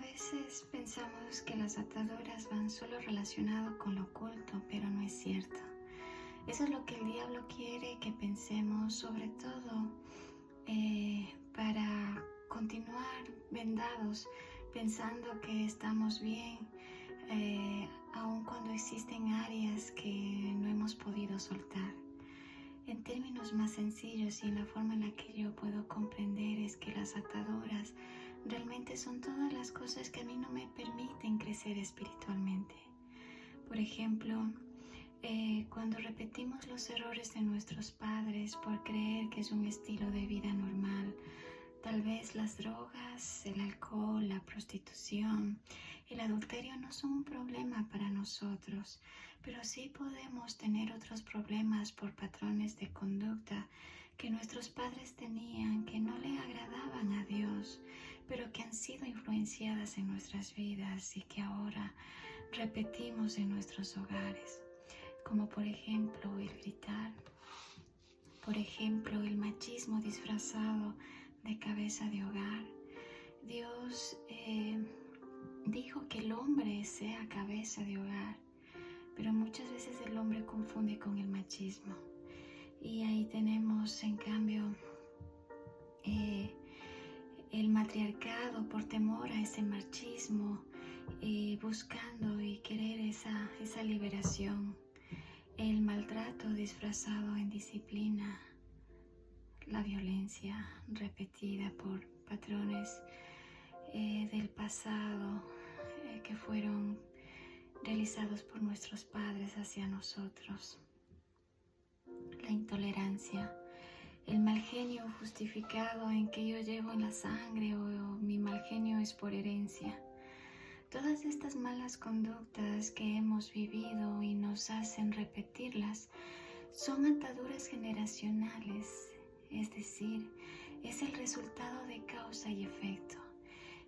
veces pensamos que las ataduras van solo relacionado con lo oculto, pero no es cierto. Eso es lo que el diablo quiere que pensemos, sobre todo para continuar vendados, pensando que estamos bien, aun cuando existen áreas que no hemos podido soltar. En términos más sencillos y en la forma en la que yo puedo comprender es que las ataduras realmente son todas las cosas que a mí no me permiten crecer espiritualmente. Por ejemplo, cuando repetimos los errores de nuestros padres por creer que es un estilo de vida normal, tal vez las drogas, el alcohol, la prostitución, el adulterio no son un problema para nosotros, pero sí podemos tener otros problemas por patrones de conducta que nuestros padres tenían, que no le agradaban a Dios, pero que han sido influenciadas en nuestras vidas y que ahora repetimos en nuestros hogares, como por ejemplo el gritar, por ejemplo el machismo disfrazado de cabeza de hogar. Dios dijo que el hombre sea cabeza de hogar, pero muchas veces el hombre confunde con el machismo. Y ahí tenemos, en cambio, el matriarcado por temor a ese machismo, buscando y querer esa liberación. El maltrato disfrazado en disciplina, la violencia repetida por patrones del pasado que fueron realizados por nuestros padres hacia nosotros. La intolerancia, el mal genio justificado en que yo llevo en la sangre o mi mal genio es por herencia. Todas estas malas conductas que hemos vivido y nos hacen repetirlas son ataduras generacionales, es decir, es el resultado de causa y efecto.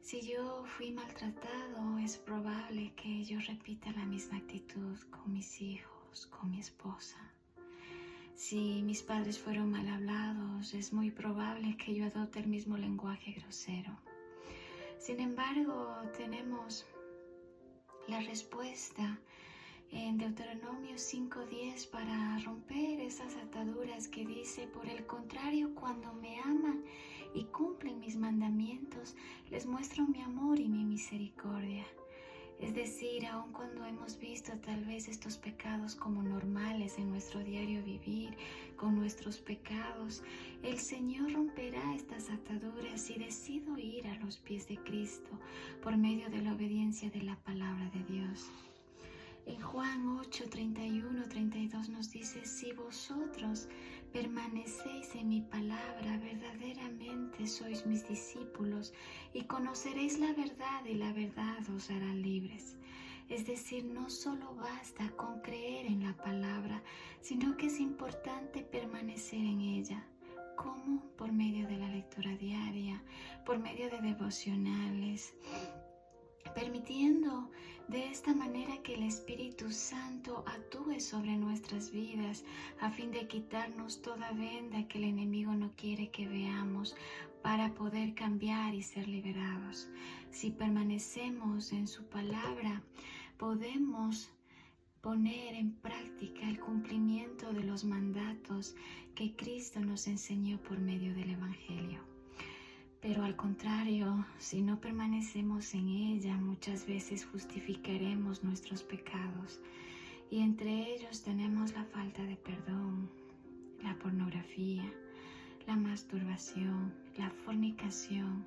Si yo fui maltratado, es probable que yo repita la misma actitud con mis hijos, con mi esposa. Si mis padres fueron mal hablados, es muy probable que yo adopte el mismo lenguaje grosero. Sin embargo, tenemos la respuesta en Deuteronomio 5:10 para romper esas ataduras que dice: por el contrario, cuando me aman y cumplen mis mandamientos, les muestro mi amor y mi misericordia. Es decir, aun cuando hemos visto tal vez estos pecados como normales en nuestro diario vivir, con nuestros pecados, el Señor romperá estas ataduras y decido ir a los pies de Cristo por medio de la obediencia de la palabra de Dios. En Juan 8:31-32 nos dice: si vosotros permanecéis en mi palabra, verdaderamente sois mis discípulos y conoceréis la verdad y la verdad os hará libres. Es decir, no solo basta con creer en la palabra, sino que es importante permanecer en ella. ¿Cómo? Por medio de la lectura diaria, por medio de devocionales, permitiendo de esta manera que el Espíritu Santo actúe sobre nuestras vidas a fin de quitarnos toda venda que el enemigo no quiere que veamos para poder cambiar y ser liberados. Si permanecemos en su palabra, podemos poner en práctica el cumplimiento de los mandatos que Cristo nos enseñó por medio del Evangelio. Pero al contrario, si no permanecemos en ella, muchas veces justificaremos nuestros pecados. Y entre ellos tenemos la falta de perdón, la pornografía, la masturbación, la fornicación,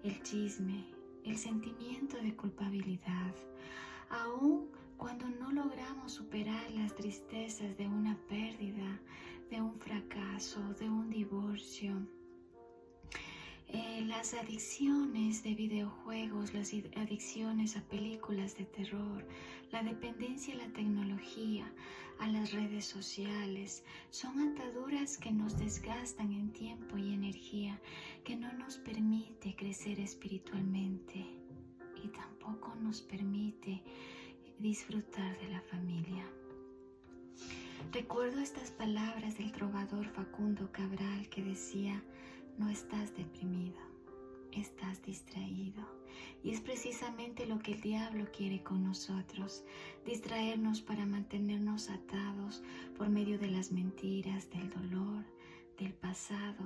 el chisme, el sentimiento de culpabilidad. Aún cuando no logramos superar las tristezas de una pérdida, de un fracaso, de un divorcio, las adicciones de videojuegos, las adicciones a películas de terror, la dependencia a la tecnología, a las redes sociales, son ataduras que nos desgastan en tiempo y energía, que no nos permite crecer espiritualmente y tampoco nos permite disfrutar de la familia. Recuerdo estas palabras del trovador Facundo Cabral que decía: no estás deprimido, estás distraído. Y es precisamente lo que el diablo quiere con nosotros, distraernos para mantenernos atados por medio de las mentiras, del dolor, del pasado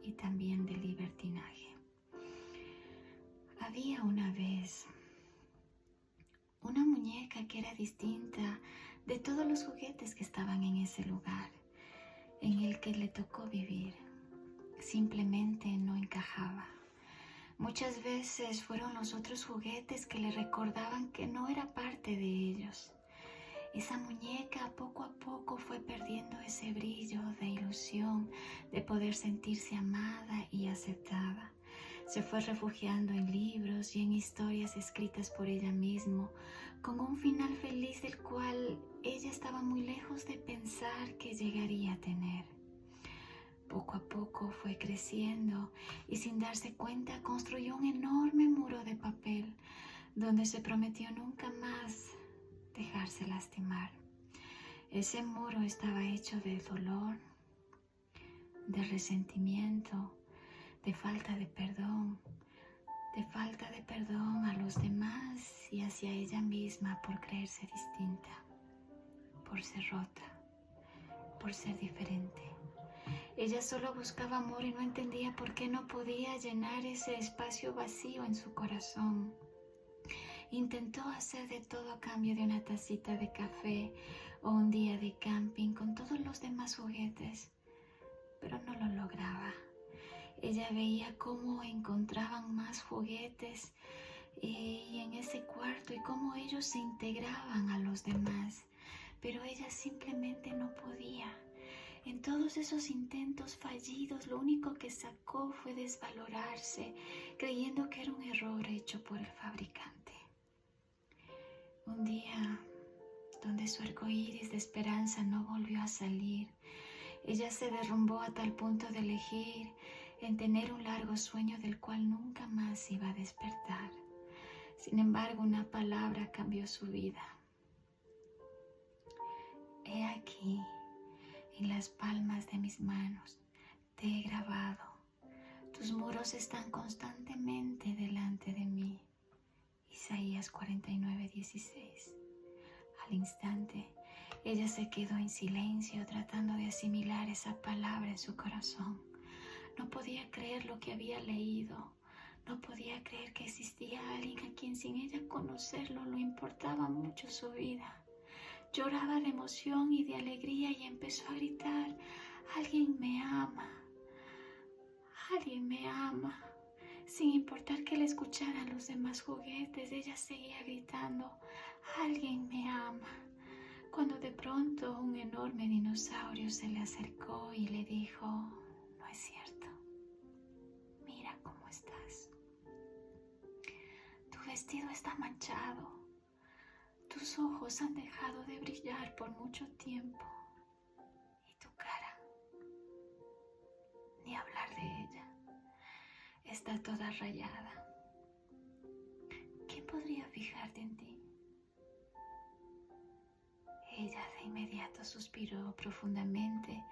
y también del libertinaje. Había una vez una muñeca que era distinta de todos los juguetes que estaban en ese lugar en el que le tocó vivir. Simplemente no encajaba. Muchas veces fueron los otros juguetes que le recordaban que no era parte de ellos. Esa muñeca poco a poco fue perdiendo ese brillo de ilusión de poder sentirse amada y aceptada. Se fue refugiando en libros y en historias escritas por ella misma, con un final feliz del cual ella estaba muy lejos de pensar que llegaría a tener. Poco a poco fue creciendo y sin darse cuenta construyó un enorme muro de papel donde se prometió nunca más dejarse lastimar. Ese muro estaba hecho de dolor, de resentimiento, de falta de perdón a los demás y hacia ella misma por creerse distinta, por ser rota, por ser diferente. Ella solo buscaba amor y no entendía por qué no podía llenar ese espacio vacío en su corazón. Intentó hacer de todo a cambio de una tacita de café o un día de camping con todos los demás juguetes, pero no lo lograba. Ella veía cómo encontraban más juguetes y en ese cuarto y cómo ellos se integraban a los demás, pero ella simplemente no podía. En todos esos intentos fallidos, lo único que sacó fue desvalorarse, creyendo que era un error hecho por el fabricante. Un día, donde su arcoíris de esperanza no volvió a salir, ella se derrumbó a tal punto de elegir en tener un largo sueño del cual nunca más iba a despertar. Sin embargo, una palabra cambió su vida. He aquí, en las palmas de mis manos, te he grabado. Tus muros están constantemente delante de mí. Isaías 49:16. Al instante, ella se quedó en silencio tratando de asimilar esa palabra en su corazón. No podía creer lo que había leído. No podía creer que existía alguien a quien sin ella conocerlo le importaba mucho su vida. Lloraba de emoción y de alegría y empezó a gritar: «Alguien me ama, alguien me ama». Sin importar que le escucharan los demás juguetes, ella seguía gritando: «Alguien me ama». Cuando de pronto un enorme dinosaurio se le acercó y le dijo: «No es cierto. Mira cómo estás. Tu vestido está manchado. Tus ojos han dejado de brillar por mucho tiempo. Y tu cara, ni hablar de ella, está toda rayada. ¿Quién podría fijarte en ti?». Ella de inmediato suspiró profundamente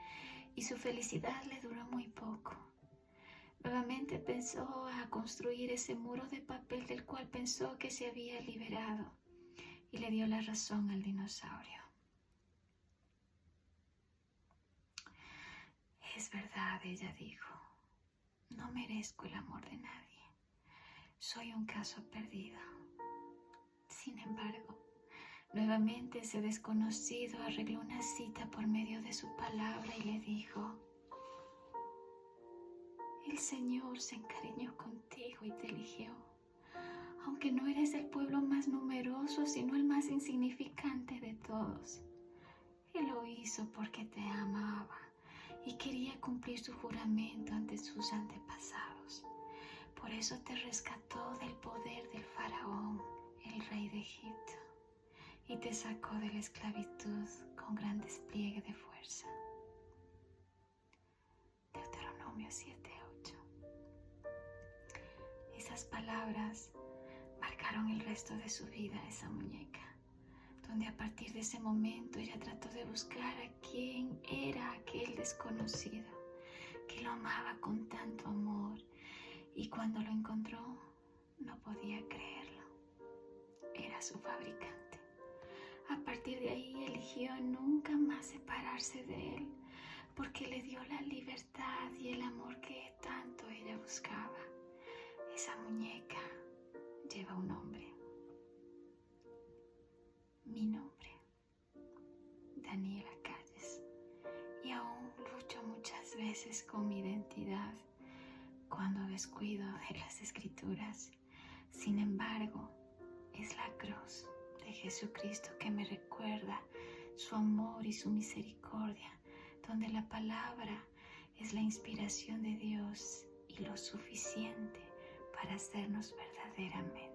y su felicidad le duró muy poco. Nuevamente pensó a construir ese muro de papel del cual pensó que se había liberado y le dio la razón al dinosaurio. «Es verdad», ella dijo, «no merezco el amor de nadie. Soy un caso perdido». Sin embargo, nuevamente ese desconocido arregló una cita por medio de su palabra y le dijo: «El Señor se encariñó contigo y te eligió, aunque no eres el pueblo más numeroso, sino el más insignificante de todos. Él lo hizo porque te amaba y quería cumplir su juramento ante sus antepasados. Por eso te rescató del poder del faraón, el rey de Egipto, y te sacó de la esclavitud con gran despliegue de fuerza». Deuteronomio 7:8. Esas palabras marcaron el resto de su vida a esa muñeca, donde a partir de ese momento ella trató de buscar a quién era aquel desconocido que lo amaba con tanto amor y cuando lo encontró no podía creerlo. Era su fabricante. A partir de ahí eligió nunca más separarse de él, porque le dio la libertad y el amor que tanto ella buscaba. Esa muñeca lleva un nombre. Mi nombre, Daniela Calles. Y aún lucho muchas veces con mi identidad cuando descuido de las escrituras. Sin embargo, es la cruz de Jesucristo que me recuerda su amor y su misericordia, donde la palabra es la inspiración de Dios y lo suficiente para hacernos verdaderamente